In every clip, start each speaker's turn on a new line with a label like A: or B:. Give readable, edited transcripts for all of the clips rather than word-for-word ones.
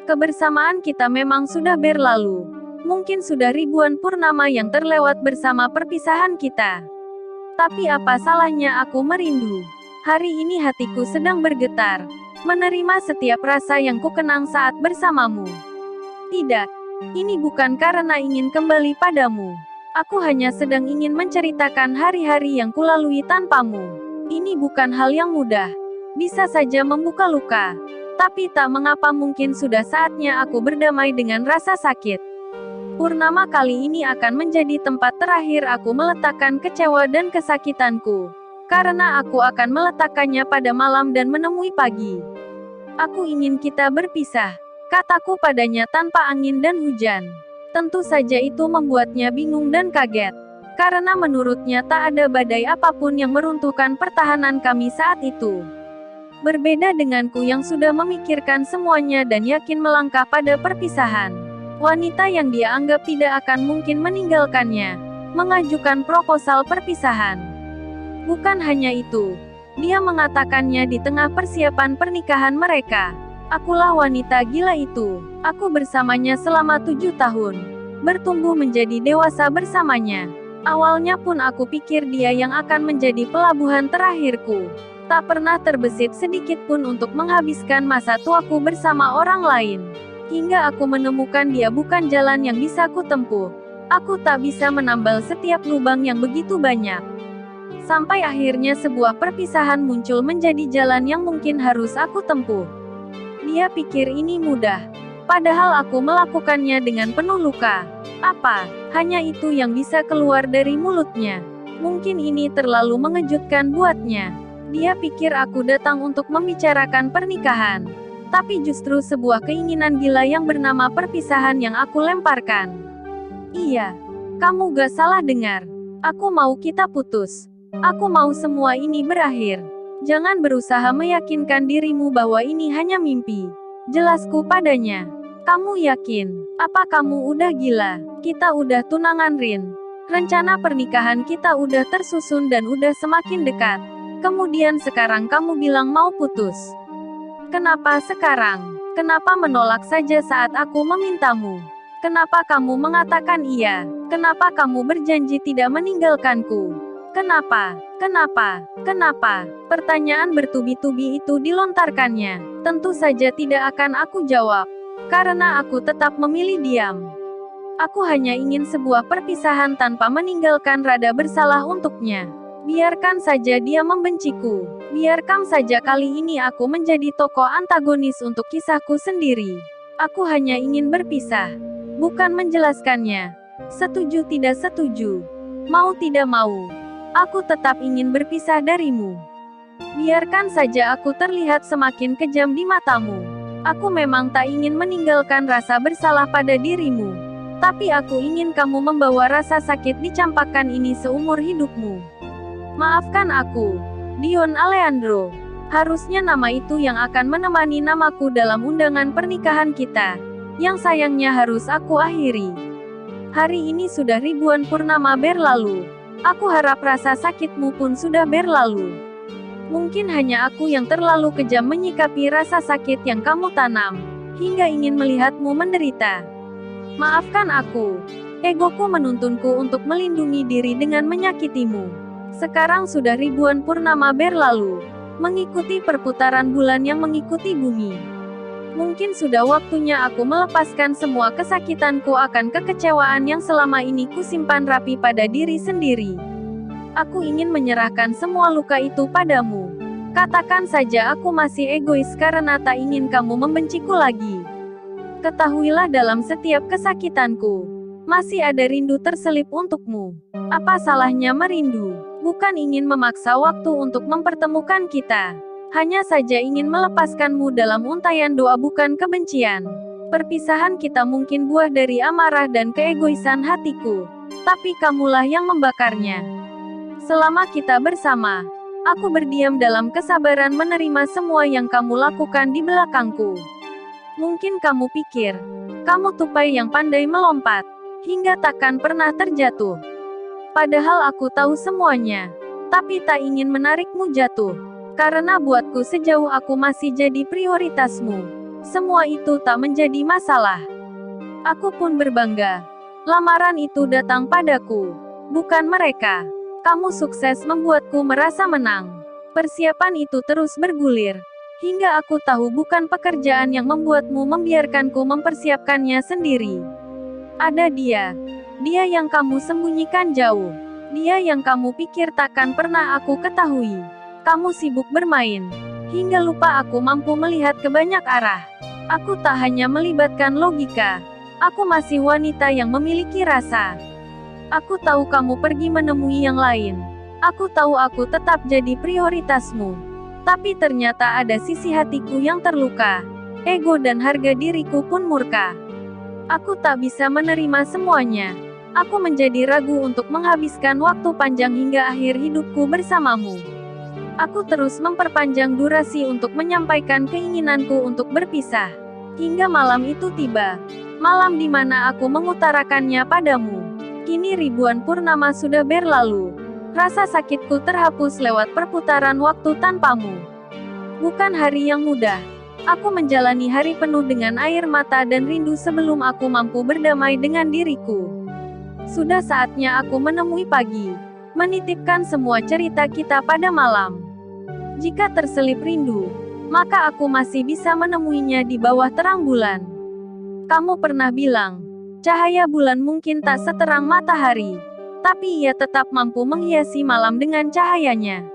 A: Kebersamaan kita memang sudah berlalu. Mungkin sudah ribuan purnama yang terlewat bersama perpisahan kita. Tapi apa salahnya aku merindu? Hari ini hatiku sedang bergetar, menerima setiap rasa yang kukenang saat bersamamu. Tidak, ini bukan karena ingin kembali padamu. Aku hanya sedang ingin menceritakan hari-hari yang kulalui tanpamu. Ini bukan hal yang mudah. Bisa saja membuka luka. Tapi tak mengapa, mungkin sudah saatnya aku berdamai dengan rasa sakit. Purnama kali ini akan menjadi tempat terakhir aku meletakkan kecewa dan kesakitanku. Karena aku akan meletakkannya pada malam dan menemui pagi. Aku ingin kita berpisah, kataku padanya tanpa angin dan hujan. Tentu saja itu membuatnya bingung dan kaget. Karena menurutnya tak ada badai apapun yang meruntuhkan pertahanan kami saat itu. Berbeda denganku yang sudah memikirkan semuanya dan yakin melangkah pada perpisahan. Wanita yang dia anggap tidak akan mungkin meninggalkannya, mengajukan proposal perpisahan. Bukan hanya itu, dia mengatakannya di tengah persiapan pernikahan mereka. Akulah wanita gila itu. Aku bersamanya selama 7 tahun. Bertumbuh menjadi dewasa bersamanya. Awalnya pun aku pikir dia yang akan menjadi pelabuhan terakhirku. Tak pernah terbesit sedikit pun untuk menghabiskan masa tuaku bersama orang lain. Hingga aku menemukan dia bukan jalan yang bisa kutempuh. Aku tak bisa menambal setiap lubang yang begitu banyak. Sampai akhirnya sebuah perpisahan muncul menjadi jalan yang mungkin harus aku tempuh. Dia pikir ini mudah. Padahal aku melakukannya dengan penuh luka. Apa? Hanya itu yang bisa keluar dari mulutnya. Mungkin ini terlalu mengejutkan buatnya. Dia pikir aku datang untuk membicarakan pernikahan. Tapi justru sebuah keinginan gila yang bernama perpisahan yang aku lemparkan. Iya, kamu gak salah dengar. Aku mau kita putus. Aku mau semua ini berakhir. Jangan berusaha meyakinkan dirimu bahwa ini hanya mimpi. Jelasku padanya. Kamu yakin? Apa kamu udah gila? Kita udah tunangan, Rin. Rencana pernikahan kita udah tersusun dan udah semakin dekat. Kemudian sekarang kamu bilang mau putus. Kenapa sekarang? Kenapa menolak saja saat aku memintamu? Kenapa kamu mengatakan iya? Kenapa kamu berjanji tidak meninggalkanku? Kenapa? Kenapa? Kenapa? Pertanyaan bertubi-tubi itu dilontarkannya. Tentu saja tidak akan aku jawab. Karena aku tetap memilih diam. Aku hanya ingin sebuah perpisahan tanpa meninggalkan rada bersalah untuknya. Biarkan saja dia membenciku. Biarkan saja kali ini aku menjadi tokoh antagonis untuk kisahku sendiri. Aku hanya ingin berpisah. Bukan menjelaskannya. Setuju tidak setuju. Mau tidak mau. Aku tetap ingin berpisah darimu. Biarkan saja aku terlihat semakin kejam di matamu. Aku memang tak ingin meninggalkan rasa bersalah pada dirimu. Tapi aku ingin kamu membawa rasa sakit dicampakkan ini seumur hidupmu. Maafkan aku, Dion Alejandro. Harusnya nama itu yang akan menemani namaku dalam undangan pernikahan kita. Yang sayangnya harus aku akhiri. Hari ini sudah ribuan purnama berlalu. Aku harap rasa sakitmu pun sudah berlalu. Mungkin hanya aku yang terlalu kejam menyikapi rasa sakit yang kamu tanam, hingga ingin melihatmu menderita. Maafkan aku. Egoku menuntunku untuk melindungi diri dengan menyakitimu. Sekarang sudah ribuan purnama berlalu, mengikuti perputaran bulan yang mengikuti bumi. Mungkin sudah waktunya aku melepaskan semua kesakitanku akan kekecewaan yang selama ini kusimpan rapi pada diri sendiri. Aku ingin menyerahkan semua luka itu padamu. Katakan saja aku masih egois karena tak ingin kamu membenciku lagi. Ketahuilah dalam setiap kesakitanku, masih ada rindu terselip untukmu. Apa salahnya merindu? Bukan ingin memaksa waktu untuk mempertemukan kita. Hanya saja ingin melepaskanmu dalam untaian doa bukan kebencian. Perpisahan kita mungkin buah dari amarah dan keegoisan hatiku. Tapi kamulah yang membakarnya. Selama kita bersama, aku berdiam dalam kesabaran menerima semua yang kamu lakukan di belakangku. Mungkin kamu pikir, kamu tupai yang pandai melompat, hingga takkan pernah terjatuh. Padahal aku tahu semuanya, tapi tak ingin menarikmu jatuh. Karena buatku sejauh aku masih jadi prioritasmu. Semua itu tak menjadi masalah. Aku pun berbangga. Lamaran itu datang padaku, bukan mereka. Kamu sukses membuatku merasa menang. Persiapan itu terus bergulir, hingga aku tahu bukan pekerjaan yang membuatmu membiarkanku mempersiapkannya sendiri. Ada dia yang kamu sembunyikan jauh. Dia yang kamu pikir takkan pernah aku ketahui. Kamu sibuk bermain, hingga lupa aku mampu melihat ke banyak arah. Aku tak hanya melibatkan logika. Aku masih wanita yang memiliki rasa. Aku tahu kamu pergi menemui yang lain. Aku tahu aku tetap jadi prioritasmu. Tapi ternyata ada sisi hatiku yang terluka. Ego dan harga diriku pun murka. Aku tak bisa menerima semuanya. Aku menjadi ragu untuk menghabiskan waktu panjang hingga akhir hidupku bersamamu. Aku terus memperpanjang durasi untuk menyampaikan keinginanku untuk berpisah. Hingga malam itu tiba. Malam di mana aku mengutarakannya padamu. Kini ribuan purnama sudah berlalu. Rasa sakitku terhapus lewat perputaran waktu tanpamu. Bukan hari yang mudah. Aku menjalani hari penuh dengan air mata dan rindu sebelum aku mampu berdamai dengan diriku. Sudah saatnya aku menemui pagi, menitipkan semua cerita kita pada malam. Jika terselip rindu, maka aku masih bisa menemuinya di bawah terang bulan. Kamu pernah bilang, cahaya bulan mungkin tak seterang matahari, tapi ia tetap mampu menghiasi malam dengan cahayanya.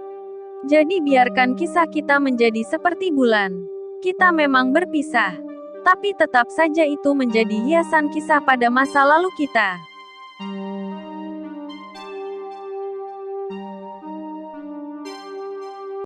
A: Jadi biarkan kisah kita menjadi seperti bulan. Kita memang berpisah, tapi tetap saja itu menjadi hiasan kisah pada masa lalu kita.